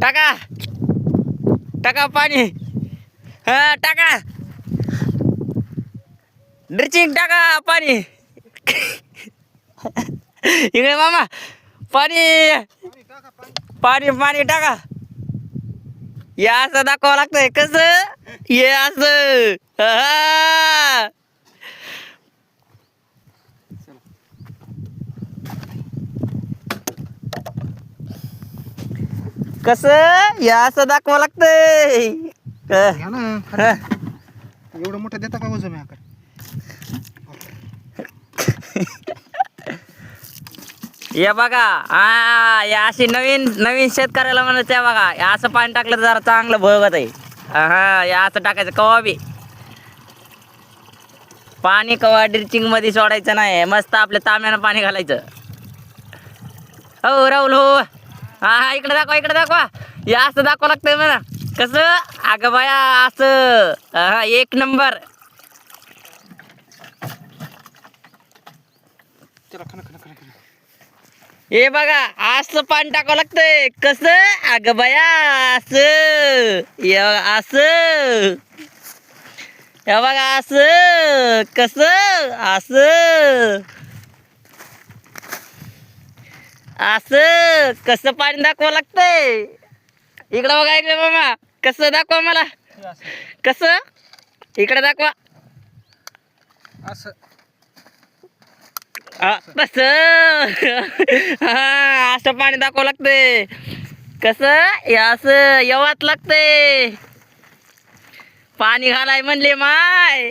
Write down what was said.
टाका टाका पाणी. हा टाका ड्रिचिंग टाका पाणी. इकडे मामा पाणी पाणी पाणी टाका. या असं दाखवावं लागतंय कसं ये असं. हा. कसं या असं दाखवावं लागतंय. घ्या ना एवढं मोठं देता का वजन आकार. या बघा हा या अशी नवीन नवीन शेतकऱ्याला म्हणायचं आहे बघा. या असं पाणी टाकलं तर जरा चांगलं भोगत आहे. हा या असं टाकायचं कवा बी. पाणी कवा ड्रिचिंग मध्ये सोडायचं नाही. मस्त आपल्या तांब्यानं पाणी घालायचं. हो राहुल हो. हा हा इकडे दाखवा इकडे दाखवा. या असं दाखवा लागतंय मला कसं. अगं बाया असं हा एक नंबर. हे बघा असं पाणी टाकावं लागतंय कसं. अगं बाया असं असं. हे बघा असं कसं असं असं कसं पाणी दाखवावं लागतंय. इकडं बघा इकडे मामा कसं दाखवा मला कसं. इकडे दाखवा असं तस. हा असं पाणी दाखवावं लागतंय कसं. असं येवाच लागतंय पाणी घालाय म्हणले माय.